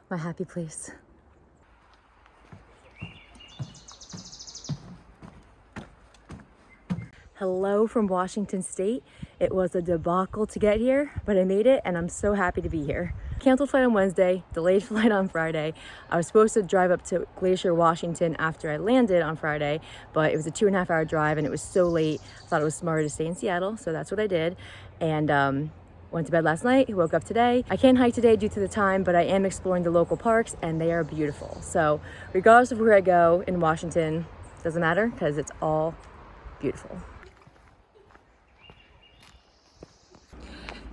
my happy place. Hello from Washington State. It was a debacle to get here, but I made it and I'm so happy to be here. Canceled flight on Wednesday, delayed flight on Friday. I was supposed to drive up to Glacier, Washington after I landed on Friday, but it was a 2.5 hour drive and it was so late. I thought it was smarter to stay in Seattle, so that's what I did. And went to bed last night, woke up today. I can't hike today due to the time, but I am exploring the local parks and they are beautiful. So regardless of where I go in Washington, doesn't matter because it's all beautiful.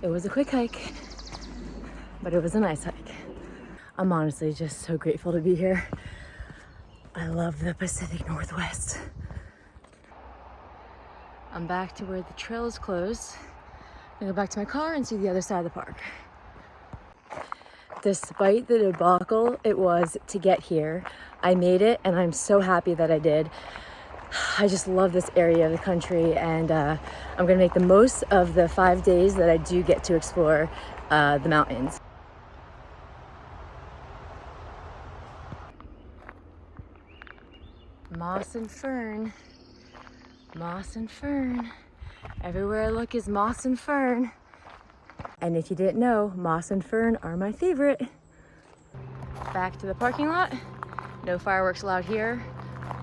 It was a quick hike, but it was a nice hike. I'm honestly just so grateful to be here. I love the Pacific Northwest. I'm back to where the trail is closed. I'm gonna go back to my car and see the other side of the park. Despite the debacle it was to get here, I made it and I'm so happy that I did. I just love this area of the country and I'm gonna make the most of the 5 days that I do get to explore the mountains. Moss and fern, moss and fern. Everywhere I look is moss and fern. And if you didn't know, moss and fern are my favorite. Back to the parking lot. No fireworks allowed here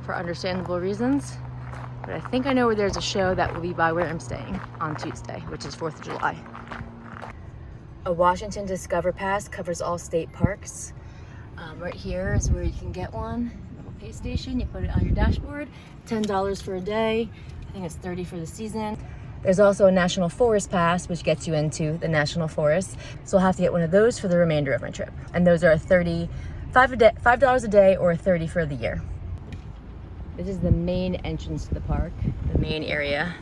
for understandable reasons. But I think I know where there's a show that will be by where I'm staying on Tuesday, which is 4th of July. A Washington Discover Pass covers all state parks. Right here is where you can get one. Little pay station, you put it on your dashboard. $10 for a day. I think it's $30 for the season. There's also a National Forest Pass, which gets you into the National Forest. So I'll have to get one of those for the remainder of my trip. And those are $5 a day or $30 for the year. This is the main entrance to the park, the main area.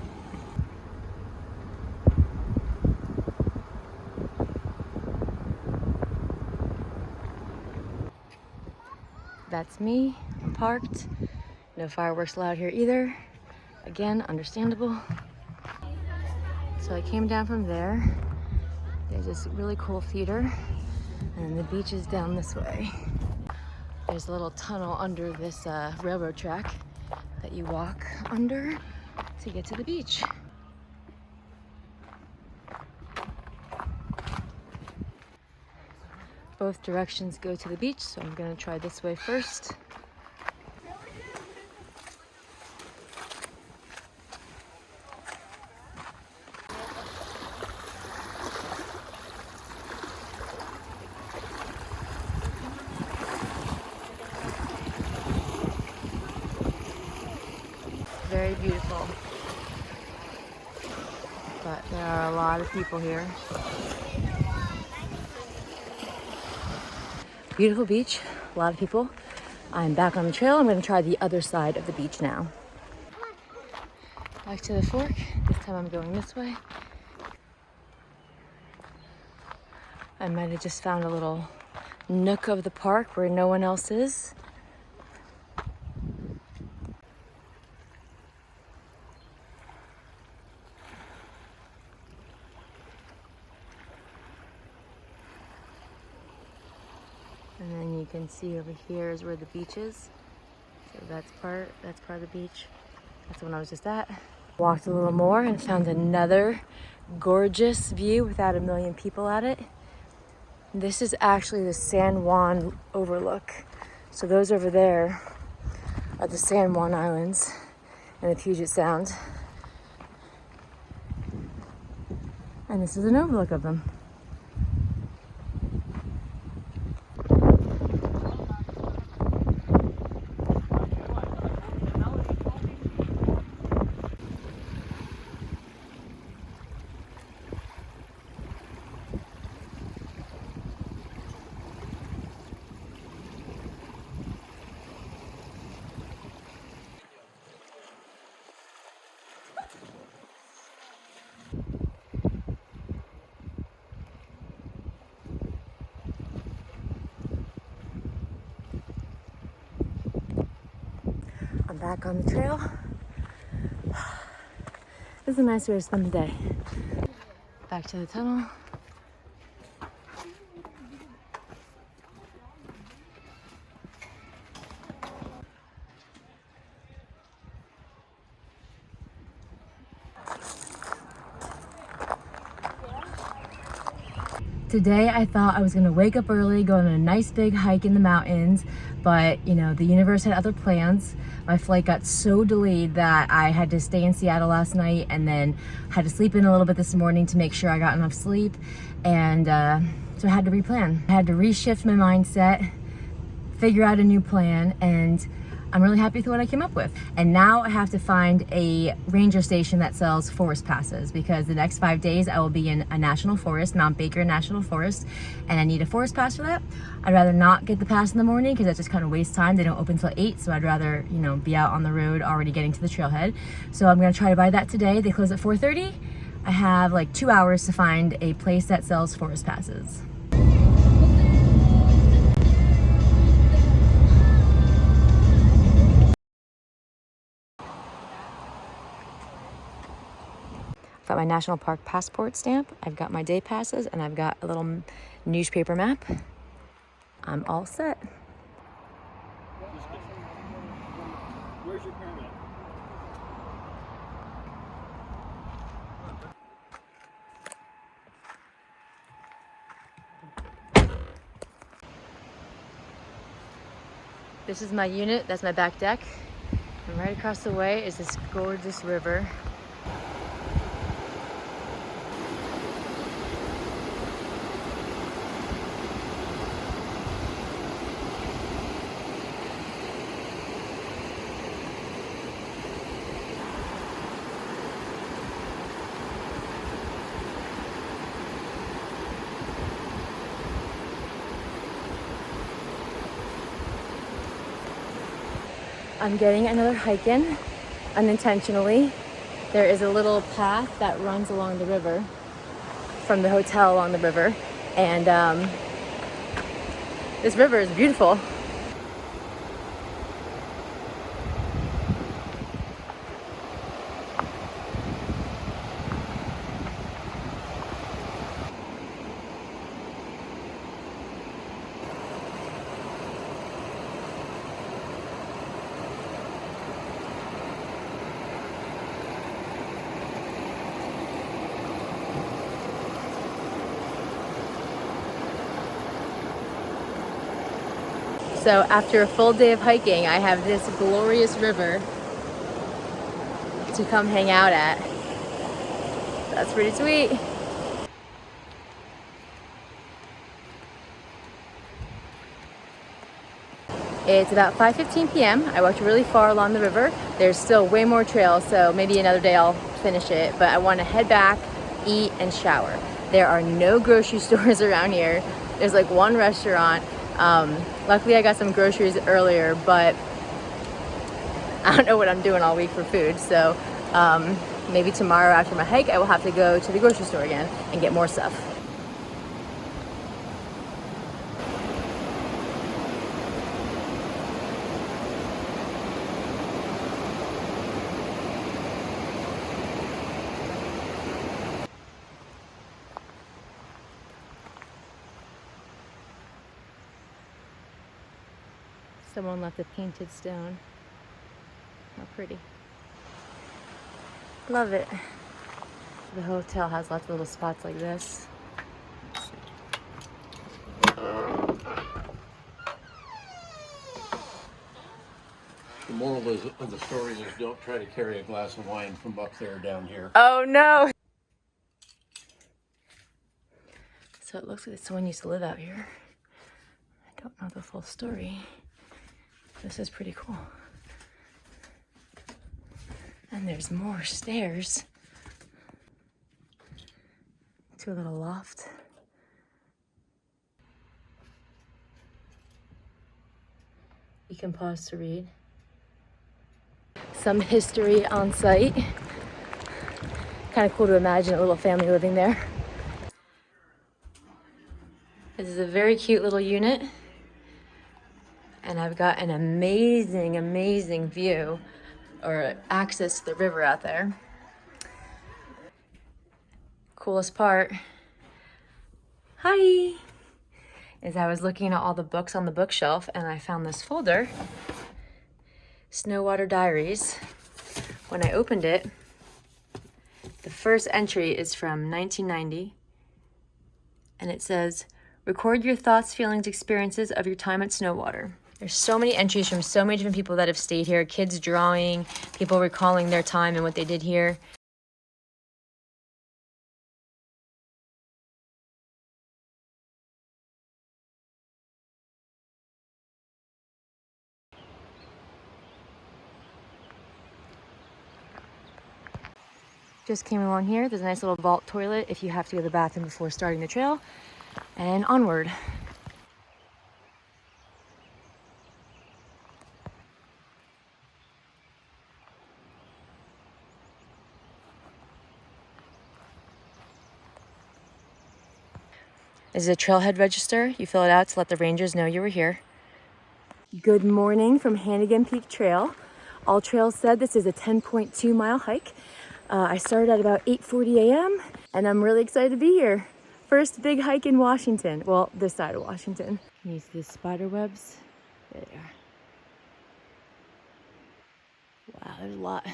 That's me, I'm parked. No fireworks allowed here either. Again, understandable. So I came down from there. There's this really cool theater and the beach is down this way. There's a little tunnel under this railroad track that you walk under to get to the beach. Both directions go to the beach, so I'm gonna try this way first. Very beautiful, but there are a lot of people here. Beautiful beach, a lot of people. I'm back on the trail. I'm going to try the other side of the beach now. Back to the fork. This time I'm going this way. I might have just found a little nook of the park where no one else is. And then you can see over here is where the beach is. So that's part of the beach. That's the one I was just at. Walked a little more and found another gorgeous view without a million people at it. This is actually the San Juan overlook. So those over there are the San Juan Islands and the Puget Sound. And this is an overlook of them. I'm back on the trail. This is a nice way to spend the day. Back to the tunnel. Today I thought I was gonna wake up early, go on a nice big hike in the mountains, but you know, the universe had other plans. My flight got so delayed that I had to stay in Seattle last night and then had to sleep in a little bit this morning to make sure I got enough sleep. And so I had to replan. I had to reshift my mindset, figure out a new plan, and I'm really happy with what I came up with. And now I have to find a ranger station that sells forest passes, because the next 5 days I will be in a national forest, Mount Baker National Forest, and I need a forest pass for that. I'd rather not get the pass in the morning because that just kind of wastes time. They don't open till 8, so I'd rather, you know, be out on the road already getting to the trailhead. So I'm gonna try to buy that today. They close at 4:30. I have like 2 hours to find a place that sells forest passes. Got my national park passport stamp, I've got my day passes, and I've got a little newspaper map. I'm all set. Where's your permit? This is my unit, that's my back deck. And right across the way is this gorgeous river. I'm getting another hike in, unintentionally. There is a little path that runs along the river, from the hotel along the river, and this river is beautiful. So after a full day of hiking, I have this glorious river to come hang out at. That's pretty sweet. It's about 5:15 p.m. I walked really far along the river. There's still way more trails, so maybe another day I'll finish it, but I want to head back, eat, and shower. There are no grocery stores around here. There's like one restaurant. Luckily I got some groceries earlier, but I don't know what I'm doing all week for food, so maybe tomorrow after my hike I will have to go to the grocery store again and get more stuff. Someone left a painted stone. How pretty. Love it. The hotel has lots of little spots like this. The moral of the story is don't try to carry a glass of wine from up there down here. Oh no! So it looks like someone used to live out here. I don't know the full story. This is pretty cool. And there's more stairs to a little loft. You can pause to read. Some history on site. Kind of cool to imagine a little family living there. This is a very cute little unit. And I've got an amazing, amazing view or access to the river out there. Coolest part, hi, is I was looking at all the books on the bookshelf and I found this folder, Snowater Diaries. When I opened it, the first entry is from 1990. and it says, record your thoughts, feelings, experiences of your time at Snowater. There's so many entries from so many different people that have stayed here, kids drawing, people recalling their time and what they did here. Just came along here. There's a nice little vault toilet if you have to go to the bathroom before starting the trail. And onward. This is a trailhead register. You fill it out to let the rangers know you were here. Good morning from Hannegan Peak Trail. AllTrails said this is a 10.2 mile hike. I started at about 8:40 a.m. and I'm really excited to be here. First big hike in Washington. Well, this side of Washington. You see the spider webs? There they are. Wow, there's a lot.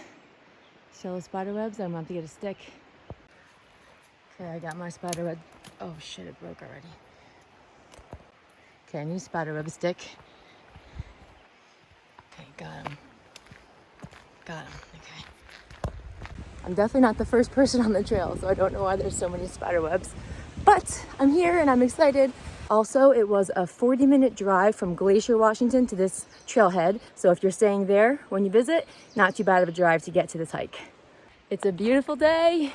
See all the spider webs? I'm about to get a stick. Okay, I got my spider web. Oh shit, it broke already. Okay, I need a spider web stick. Okay, got him. Got him, okay. I'm definitely not the first person on the trail, so I don't know why there's so many spider webs. But I'm here and I'm excited. Also, it was a 40-minute drive from Glacier, Washington to this trailhead. So if you're staying there when you visit, not too bad of a drive to get to this hike. It's a beautiful day.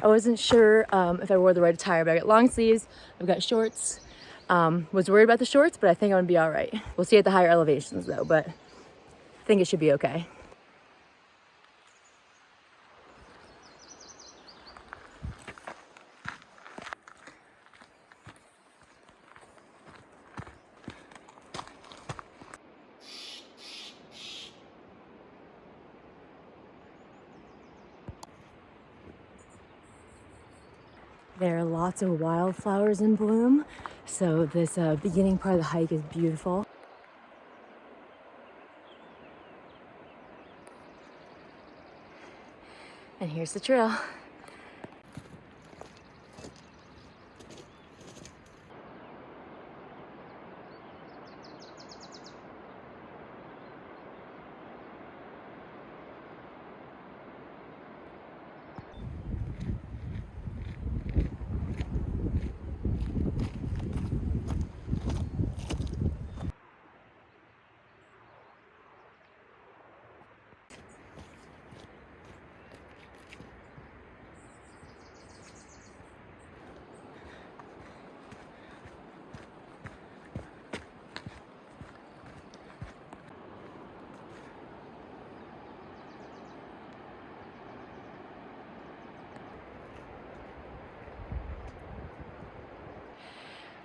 I wasn't sure if I wore the right attire, but I got long sleeves, I've got shorts. Was worried about the shorts, but I think I'm gonna be all right. We'll see at the higher elevations though, but I think it should be okay. There are lots of wildflowers in bloom, so this beginning part of the hike is beautiful. And here's the trail.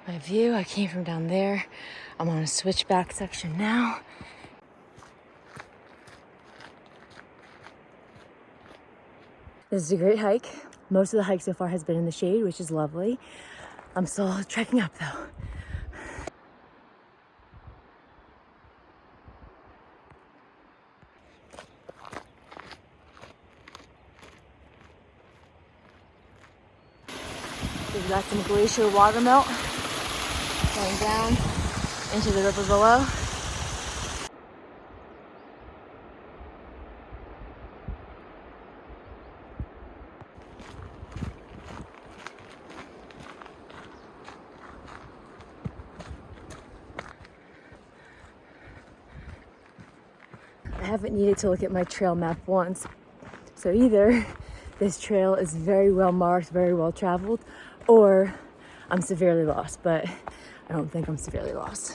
My view, I came from down there. I'm on a switchback section now. This is a great hike. Most of the hike so far has been in the shade, which is lovely. I'm still trekking up though. We've got some glacier water melt going down into the river below. I haven't needed to look at my trail map once. So either this trail is very well marked, very well traveled, or I'm severely lost, but I don't think I'm severely lost.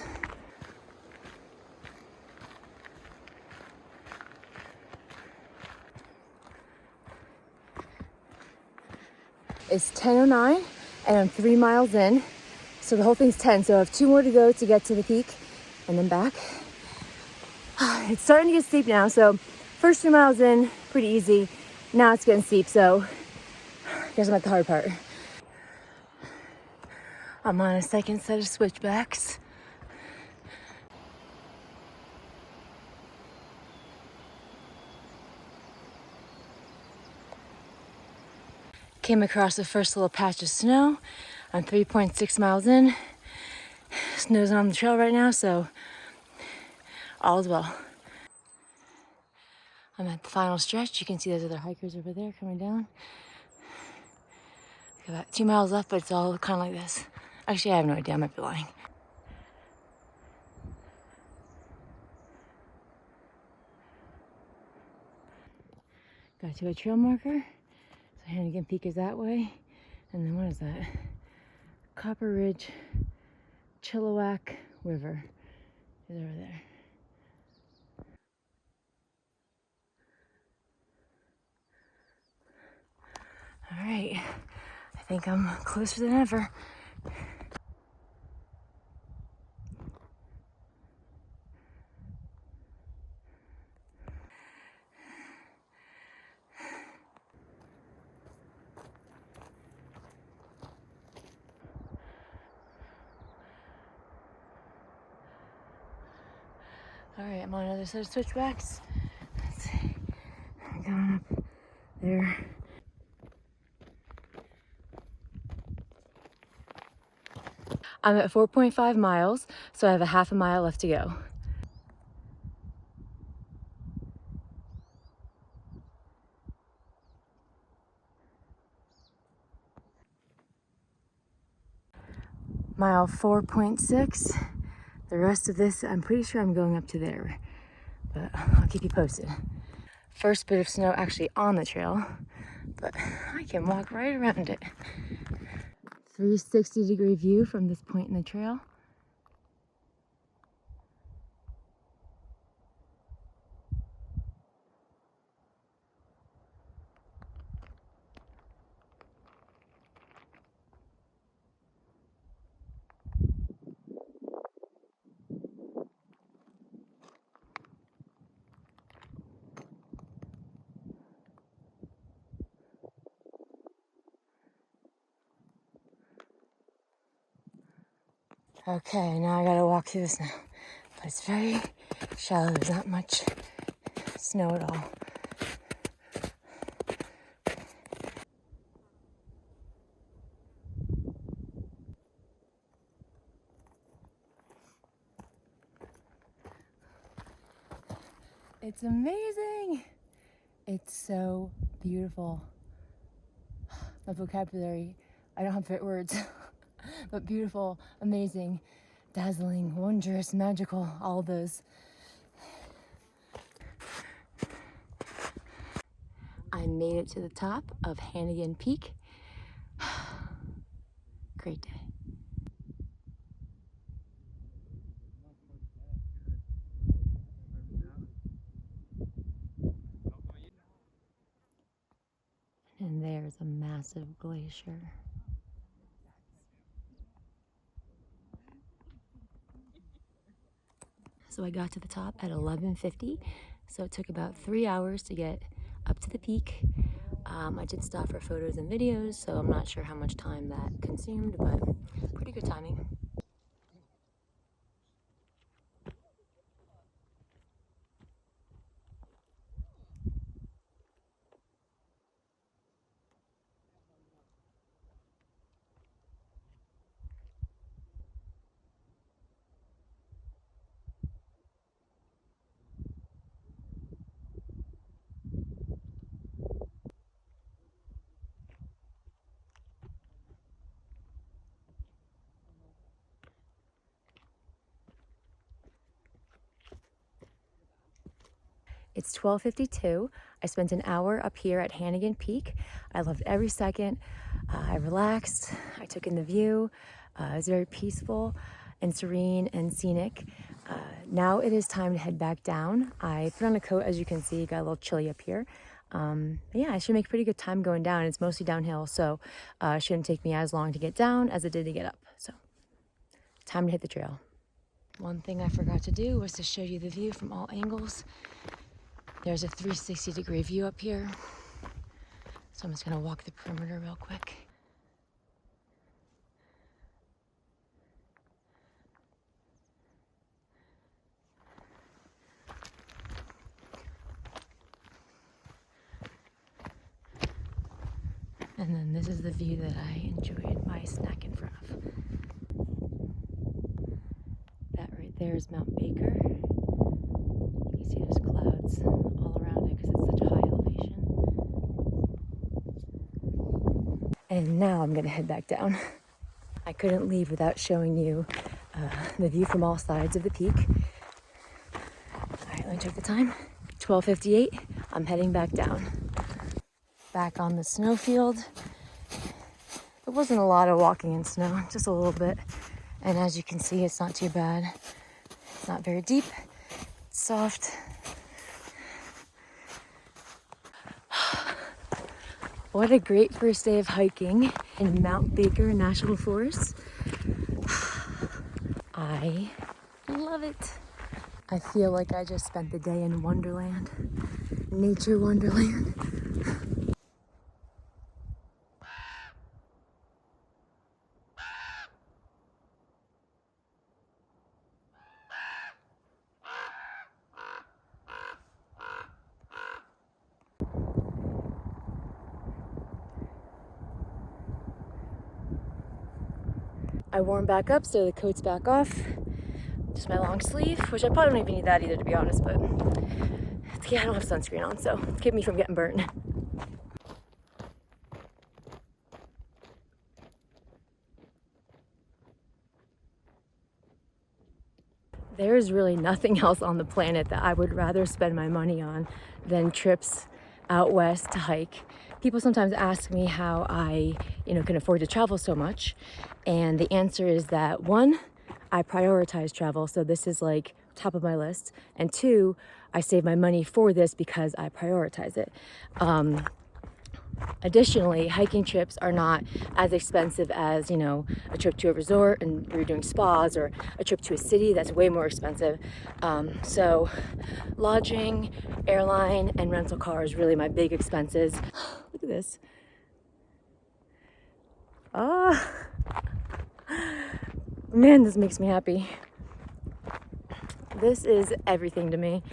It's 10:09 and I'm 3 miles in. So the whole thing's 10, so I have 2 more to go to get to the peak and then back. It's starting to get steep now, so first 3 miles in, pretty easy. Now it's getting steep, so I guess I'm at the hard part. I'm on a second set of switchbacks. Came across the first little patch of snow. I'm 3.6 miles in. Snow's on the trail right now, so all is well. I'm at the final stretch. You can see those other hikers over there coming down. About 2 miles left, but it's all kind of like this. Actually, I have no idea. I might be lying. Got to a trail marker. So Hannegan Peak is that way. And then what is that? Copper Ridge Chilliwack River is over there. All right, I think I'm closer than ever. All right, I'm on another set of switchbacks. Let's see, I'm going up there. I'm at 4.5 miles, so I have a half a mile left to go. Mile 4.6. The rest of this, I'm pretty sure I'm going up to there, but I'll keep you posted. First bit of snow actually on the trail, but I can walk right around it. 360-degree view from this point in the trail. Okay, now I gotta walk through the snow. But it's very shallow, there's not much snow at all. It's amazing! It's so beautiful. My vocabulary, I don't have fit words, but beautiful, amazing, dazzling, wondrous, magical, all those. I made it to the top of Hannegan Peak. Great day. And there's a massive glacier. So I got to the top at 11:50. So it took about 3 hours to get up to the peak. I did stop for photos and videos, so I'm not sure how much time that consumed, but pretty good timing. It's 12:52. I spent an hour up here at Hannegan Peak. I loved every second. I relaxed. I took in the view. It was very peaceful and serene and scenic. Now it is time to head back down. I put on a coat, as you can see. It got a little chilly up here. But yeah, I should make pretty good time going down. It's mostly downhill, so it shouldn't take me as long to get down as it did to get up. So time to hit the trail. One thing I forgot to do was to show you the view from all angles. There's a 360-degree view up here. So I'm just gonna walk the perimeter real quick. And then this is the view that I enjoyed my snack in front of. That right there is Mount Baker. You can see there's clouds all around it because it's such a high elevation. And now I'm gonna head back down. I couldn't leave without showing you the view from all sides of the peak. All right, let me check the time. 12:58, I'm heading back down. Back on the snowfield. It wasn't a lot of walking in snow, just a little bit. And as you can see, it's not too bad. It's not very deep, it's soft. What a great first day of hiking in Mount Baker National Forest. I love it. I feel like I just spent the day in Wonderland, nature Wonderland. I warmed back up, so the coat's back off. Just my long sleeve, which I probably don't even need that either, to be honest, but yeah, I don't have sunscreen on, so it's keeping me from getting burnt. There is really nothing else on the planet that I would rather spend my money on than trips out west to hike. People sometimes ask me how I, can afford to travel so much. And the answer is that 1, I prioritize travel, so this is like top of my list. And 2, I save my money for this because I prioritize it. Additionally, hiking trips are not as expensive as, a trip to a resort and we're doing spas, or a trip to a city that's way more expensive. So lodging, airline, and rental car is really my big expenses. Look at this. Man, this makes me happy. This is everything to me.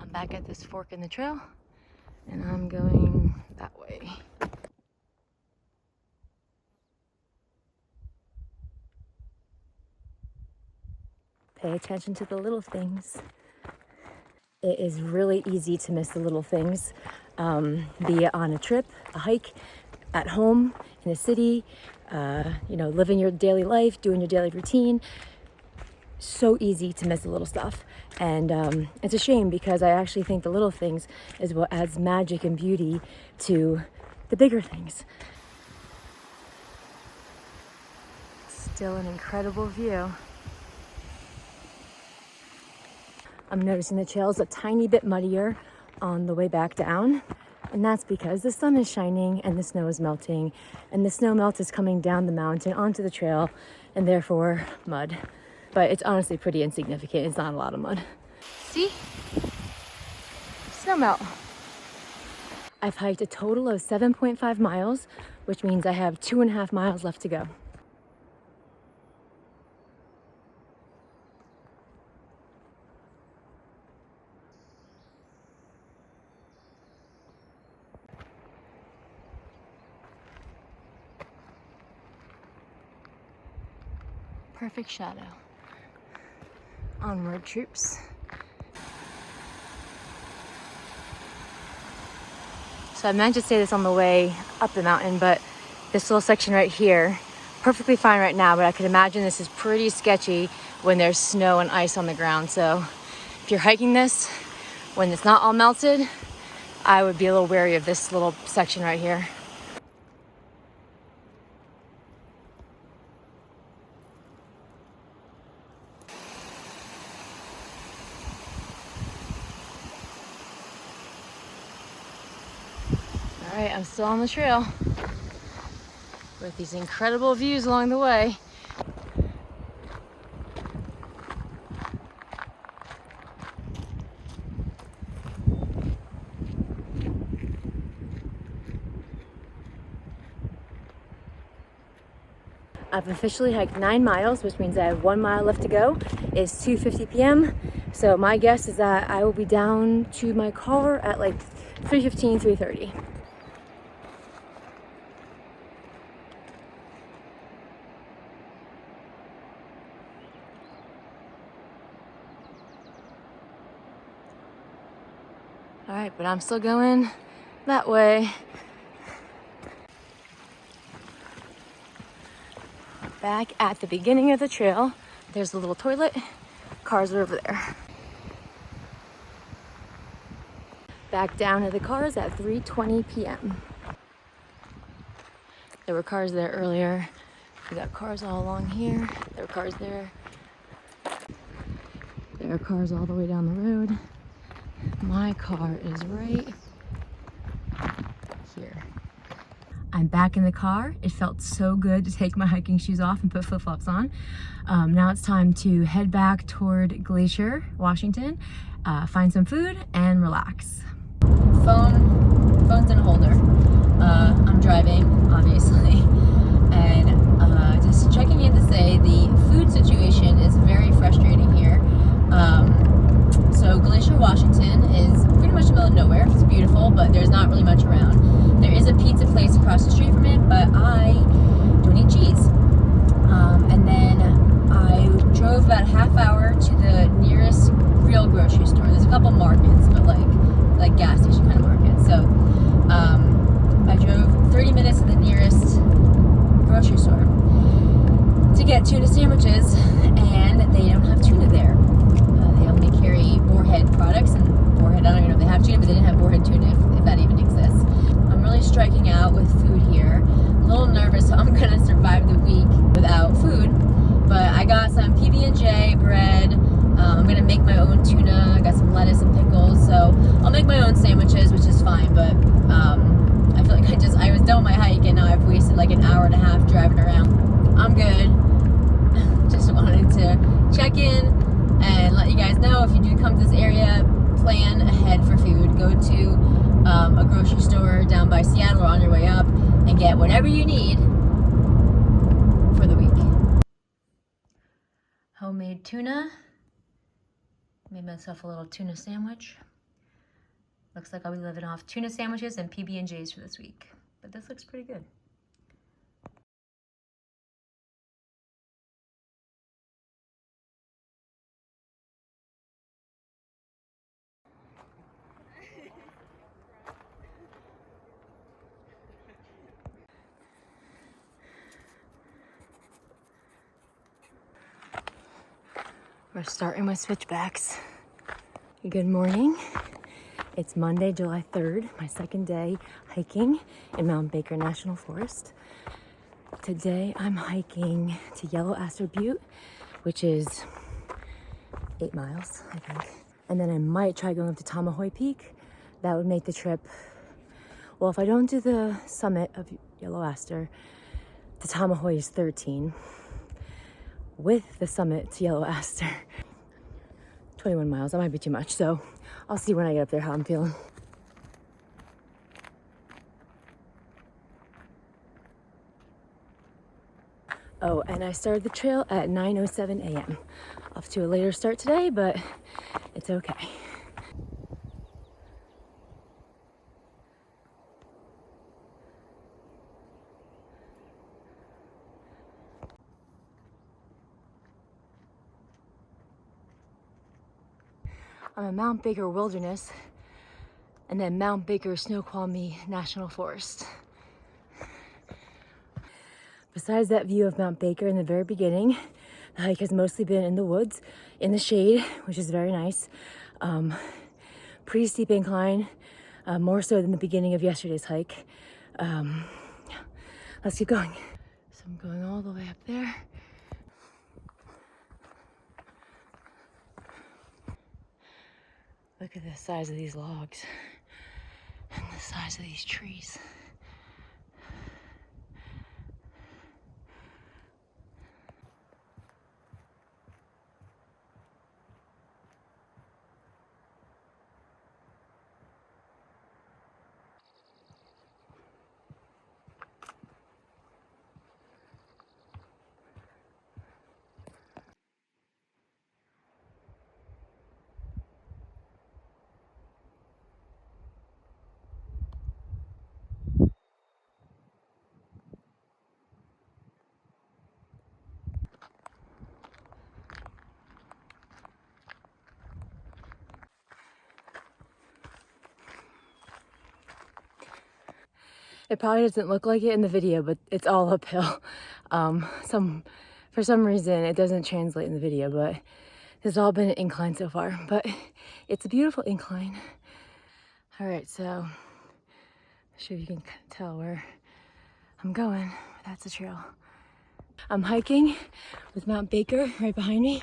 I'm back at this fork in the trail, and I'm going that way. Pay attention to the little things. It is really easy to miss the little things, be it on a trip, a hike, at home, in a city, living your daily life, doing your daily routine. So easy to miss the little stuff. And it's a shame because I actually think the little things is what adds magic and beauty to the bigger things. Still an incredible view. I'm noticing the trail's a tiny bit muddier on the way back down, and that's because the sun is shining and the snow is melting, and the snow melt is coming down the mountain onto the trail, and therefore mud. But it's honestly pretty insignificant. It's not a lot of mud. See? Snow melt. I've hiked a total of 7.5 miles, which means I have 2.5 miles left to go. Perfect shadow. Onward, troops. So I meant to say this on the way up the mountain, but this little section right here, perfectly fine right now, but I could imagine this is pretty sketchy when there's snow and ice on the ground. So if you're hiking this, when it's not all melted, I would be a little wary of this little section right here. All right, I'm still on the trail with these incredible views along the way. I've officially hiked 9 miles, which means I have 1 mile left to go. It's 2:50 p.m. So my guess is that I will be down to my car at like 3:15, 3:30. All right, but I'm still going that way. Back at the beginning of the trail, there's a little toilet. Cars are over there. Back down to the cars at 3:20 p.m. There were cars there earlier. We got cars all along here. There were cars there. There are cars all the way down the road. My car is right here. I'm back in the car. It felt so good to take my hiking shoes off and put flip-flops on. Now it's time to head back toward Glacier, Washington, find some food and relax. Phone's in a holder. I'm driving, obviously, and just checking in to say the food situation is very frustrating here. So Glacier, Washington is pretty much in the middle of nowhere. It's beautiful, but there's not really much around. There is a pizza place across the street from it, but I don't eat cheese. And then I drove about a half hour to the nearest real grocery store. There's a couple markets, but like gas station kind of markets. So I drove 30 minutes to the nearest grocery store to get tuna sandwiches, and they don't have tuna there. They only carry Boarhead products, and Boarhead, I don't even know if they have tuna, but they didn't have Boarhead tuna, if that even exists. I'm really striking out with food here. A little nervous how I'm gonna survive the week without food, but I got some PB&J bread. I'm gonna make my own tuna. I got some lettuce and pickles, so I'll make my own sandwiches, which is fine, but I feel like I was done with my hike, and now I've wasted like an hour and a half driving around. I'm good. Just wanted to check in and let you guys know, if you do come to this area, plan ahead for food. Go to a grocery store down by Seattle or on your way up and get whatever you need for the week. Homemade tuna. Made myself a little tuna sandwich. Looks like I'll be living off tuna sandwiches and PB&Js for this week, but this looks pretty good. We're starting with switchbacks. Good morning. It's Monday, July 3rd, my second day hiking in Mount Baker National Forest. Today I'm hiking to Yellow Aster Butte, which is 8 miles, I think. And then I might try going up to Tomahawk Peak. That would make the trip, well, if I don't do the summit of Yellow Aster, the Tomahawk is 13. With the summit to Yellow Aster, 21 miles, that might be too much. So I'll see when I get up there how I'm feeling. Oh, and I started the trail at 9:07 a.m. Off to a later start today, but it's okay. I'm in Mount Baker Wilderness and then Mount Baker-Snoqualmie National Forest. Besides that view of Mount Baker in the very beginning, the hike has mostly been in the woods, in the shade, which is very nice. Pretty steep incline, more so than the beginning of yesterday's hike. Let's keep going. So I'm going all the way up there. Look at the size of these logs and the size of these trees. It probably doesn't look like it in the video, but it's all uphill. For some reason, it doesn't translate in the video, but it's all been an incline so far. But it's a beautiful incline. All right, so I'm sure you can tell where I'm going. That's the trail. I'm hiking with Mount Baker right behind me.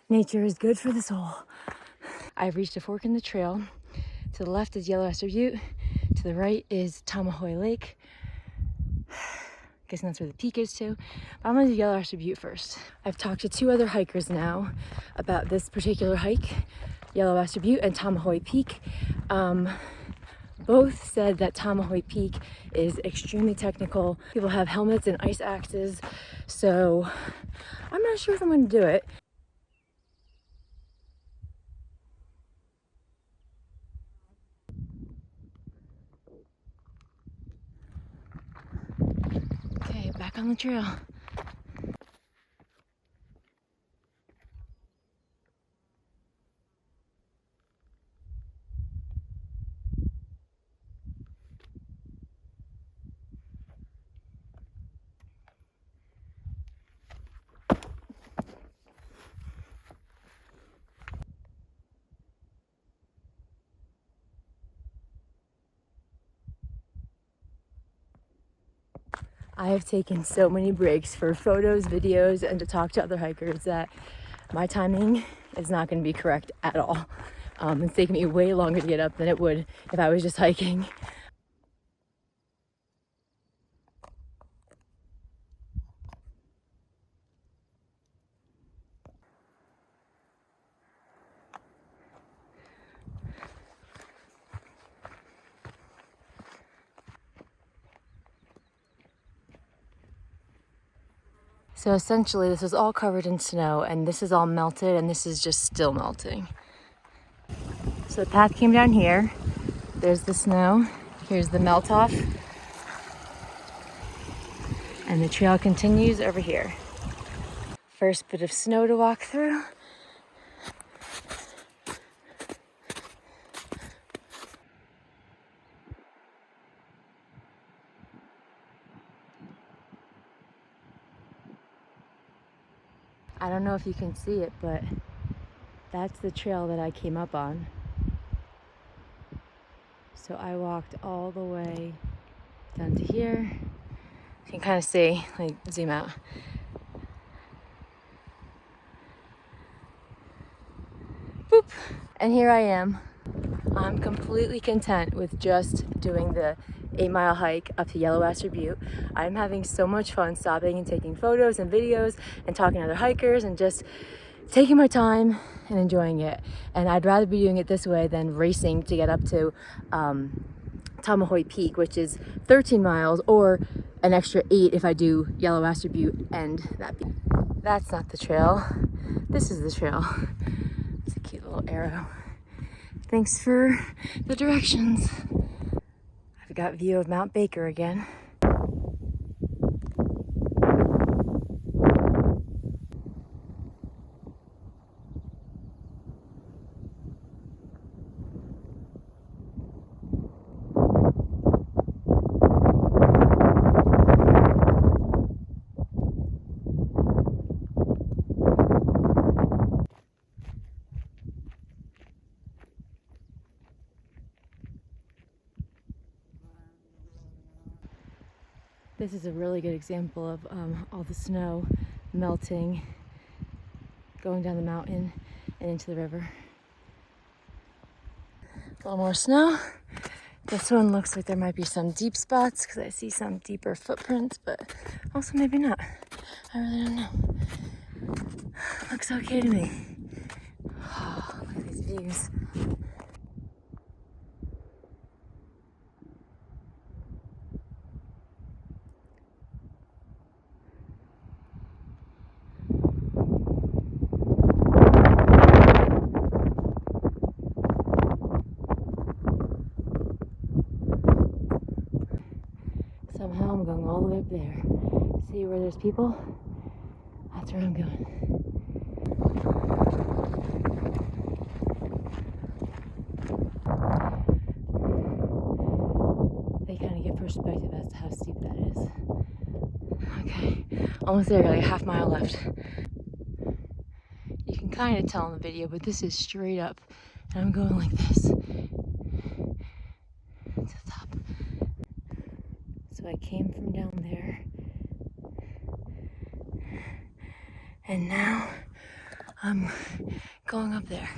Nature is good for the soul. I've reached a fork in the trail. To the left is Yellow Aster Butte. To the right is Tomahoy Lake. Guessing that's where the peak is too. But I'm gonna do Yellow Aster Butte first. I've talked to 2 other hikers now about this particular hike, Yellow Aster Butte and Tomahoy Peak. Both said that Tomahoy Peak is extremely technical. People have helmets and ice axes, so I'm not sure if I'm gonna do it. Okay, back on the trail. I have taken so many breaks for photos, videos, and to talk to other hikers that my timing is not going to be correct at all. It's taken me way longer to get up than it would if I was just hiking. So essentially this is all covered in snow and this is all melted and this is just still melting. So the path came down here. There's the snow. Here's the melt off. And the trail continues over here. First bit of snow to walk through. I don't know if you can see it, but that's the trail that I came up on. So I walked all the way down to here. You can kind of see, like, zoom out. Boop! And here I am. I'm completely content with just doing the 8-mile hike up to Yellow Aster Butte. I'm having so much fun stopping and taking photos and videos and talking to other hikers and just taking my time and enjoying it. And I'd rather be doing it this way than racing to get up to Tomahoy Peak, which is 13 miles, or an extra 8 if I do Yellow Aster Butte and that peak. That's not the trail. This is the trail. It's a cute little arrow. Thanks for the directions. I've got view of Mount Baker again. This is a really good example of all the snow melting, going down the mountain and into the river. A little more snow. This one looks like there might be some deep spots because I see some deeper footprints, but also maybe not. I really don't know. Looks okay to me. Oh, look at these views. Somehow I'm going all the way up there. See where there's people? That's where I'm going. perspective as to how steep that is. Okay, almost there, like a half mile left. You can kind of tell in the video, but this is straight up, and I'm going like this to the top. So I came from down there, and now I'm going up there.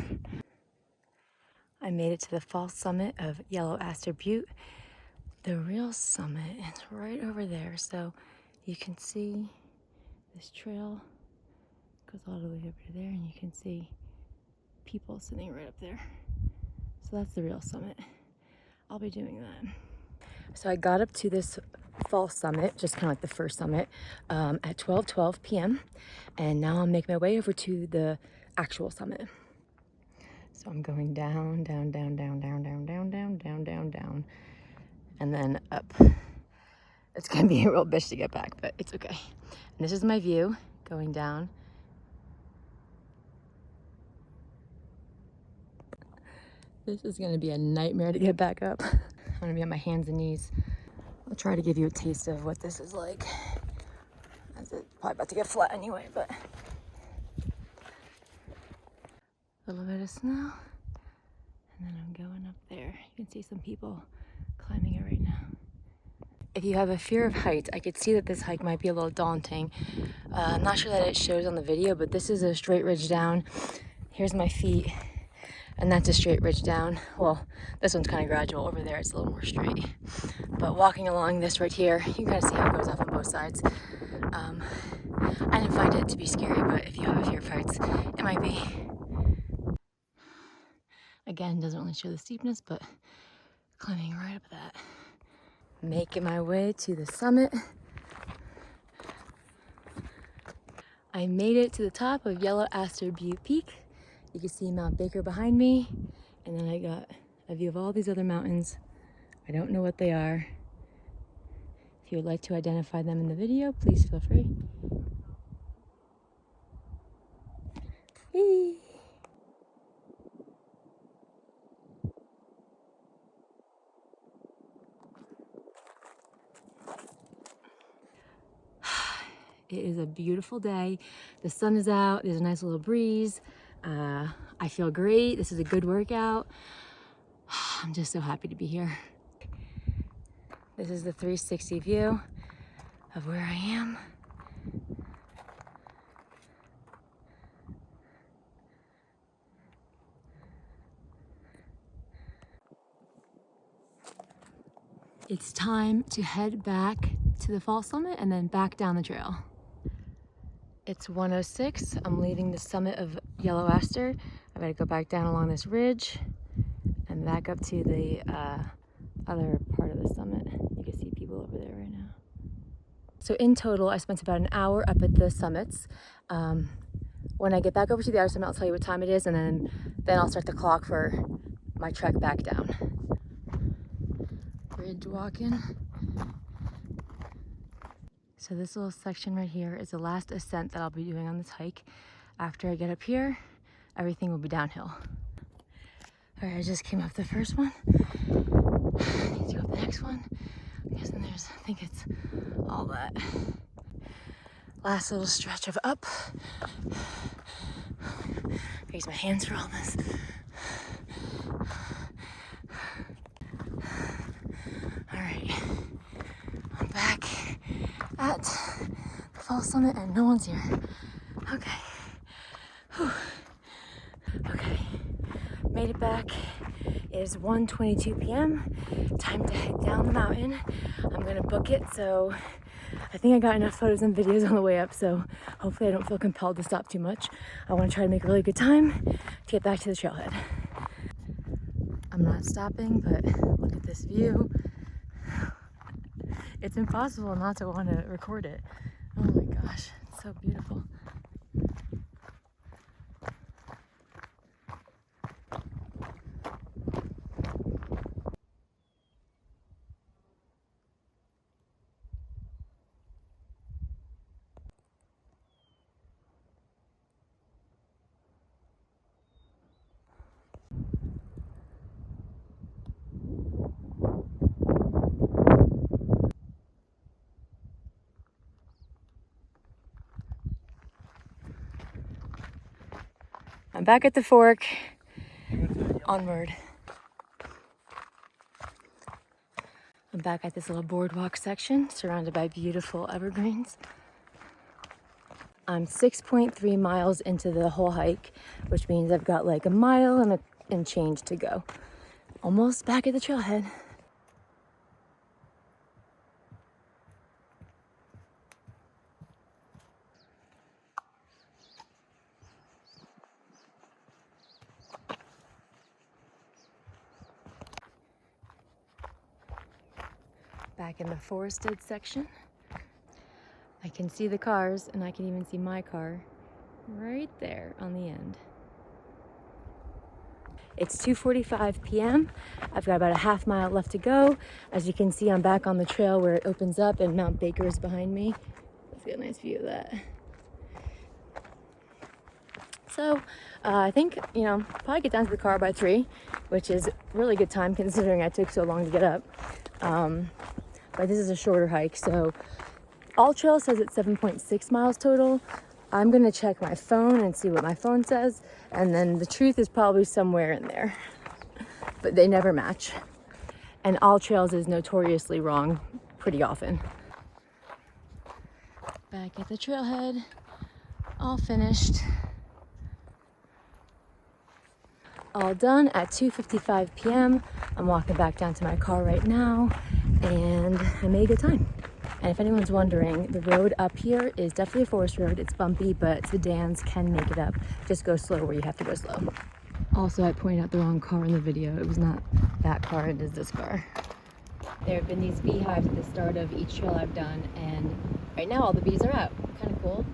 I made it to the false summit of Yellow Aster Butte. The real summit is right over there, so you can see this trail goes all the way over to there, and you can see people sitting right up there. So that's the real summit. I'll be doing that. So I got up to this false summit, just kind of like the first summit, at 12:12 p.m. And now I'm making my way over to the actual summit. So I'm going down, down, down, down, down, down, down, down, down, down, down, and then up. It's gonna be a real bitch to get back, but it's okay. And this is my view going down. This is gonna be a nightmare to get back up. I'm gonna be on my hands and knees. I'll try to give you a taste of what this is like. As it's probably about to get flat anyway, but a little bit of snow. And then I'm going up there. You can see some people climbing it right now. If you have a fear of heights, I could see that this hike might be a little daunting. I'm not sure that it shows on the video, but this is a straight ridge down. Here's my feet, and that's a straight ridge down. Well, this one's kind of gradual. Over there, it's a little more straight. But walking along this right here, you can kind of see how it goes off on both sides. I didn't find it to be scary, but if you have a fear of heights, it might be. Again, doesn't really show the steepness, but climbing right up that. Making my way to the summit. I made it to the top of Yellow Aster Butte Peak. You can see Mount Baker behind me, and then I got a view of all these other mountains. I don't know what they are. If you would like to identify them in the video, please feel free. Whee! It is a beautiful day. The sun is out. There's a nice little breeze. I feel great. This is a good workout. I'm just so happy to be here. This is the 360 view of where I am. It's time to head back to the fall summit and then back down the trail. It's 1:06. I'm leaving the summit of Yellow Aster. I gotta go back down along this ridge and back up to the other part of the summit. You can see people over there right now. So in total, I spent about an hour up at the summits. When I get back over to the other summit, I'll tell you what time it is, and then I'll start the clock for my trek back down. Bridge walking. So this little section right here is the last ascent that I'll be doing on this hike. After I get up here, everything will be downhill. All right, I just came up the first one. I need to go up the next one. I'm guessing I think it's all that. Last little stretch of up. I use my hands for all this. All right, I'm back at the fall summit and no one's here. Okay. Whew. Okay, made it back. It is 1:22 p.m. Time to head down the mountain. I'm gonna book it, so I think I got enough photos and videos on the way up, so hopefully I don't feel compelled to stop too much. I want to try to make a really good time to get back to the trailhead. I'm not stopping, but look at this view. It's impossible not to want to record it. Oh my gosh, it's so beautiful. back at the fork. Onward. I'm back at this little boardwalk section surrounded by beautiful evergreens. I'm 6.3 miles into the whole hike, which means I've got like a mile and change to go. Almost back at the trailhead. Back in the forested section. I can see the cars and I can even see my car right there on the end. It's 2:45 p.m. I've got about a half mile left to go. As you can see, I'm back on the trail where it opens up and Mount Baker is behind me. Let's get a nice view of that. So I think, probably get down to the car by 3, which is really good time considering I took so long to get up. But this is a shorter hike, so AllTrails says it's 7.6 miles total. I'm gonna check my phone and see what my phone says, and then the truth is probably somewhere in there, but they never match. And AllTrails is notoriously wrong pretty often. Back at the trailhead, all finished. All done at 2:55 p.m. I'm walking back down to my car right now, and I made a good time. And if anyone's wondering, the road up here is definitely a forest road. It's bumpy, but sedans can make it up. Just go slow where you have to go slow. Also, I pointed out the wrong car in the video. It was not that car, it is this car. There have been these beehives at the start of each trail I've done, and right now all the bees are out. Kind of cool.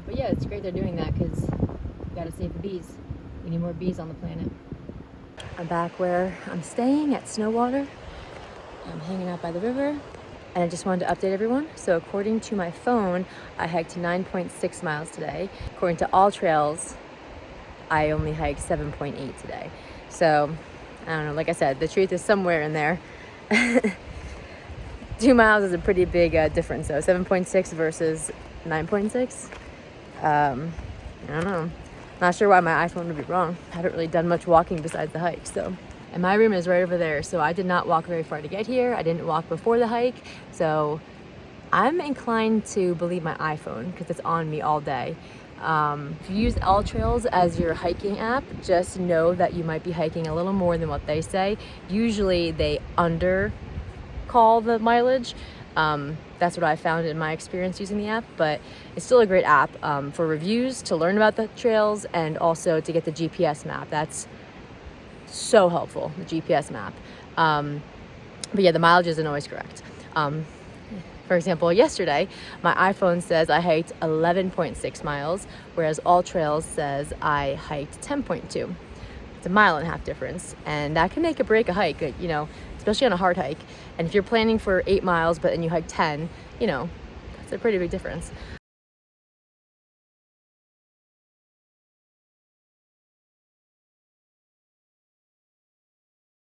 But yeah, it's great they're doing that because you gotta save the bees. We need more bees on the planet. I'm back where I'm staying at Snowater. I'm hanging out by the river, and I just wanted to update everyone. So according to my phone, I hiked 9.6 miles today. According to AllTrails, I only hiked 7.8 today. So I don't know, like I said, the truth is somewhere in there. 2 miles is a pretty big difference though. 7.6 versus 9.6. I don't know. Not sure why my iPhone would be wrong. I haven't really done much walking besides the hike, so. And my room is right over there, so I did not walk very far to get here. I didn't walk before the hike, so I'm inclined to believe my iPhone because it's on me all day. If you use AllTrails as your hiking app, just know that you might be hiking a little more than what they say. Usually they call the mileage. That's what I found in my experience using the app, but it's still a great app for reviews, to learn about the trails, and also to get the GPS map. That's so helpful, the GPS map. But yeah, the mileage isn't always correct. For example, yesterday, my iPhone says I hiked 11.6 miles, whereas AllTrails says I hiked 10.2. It's a 1.5 mile difference, and that can make or break a hike, especially on a hard hike. And if you're planning for 8 miles, but then you hike 10, that's a pretty big difference.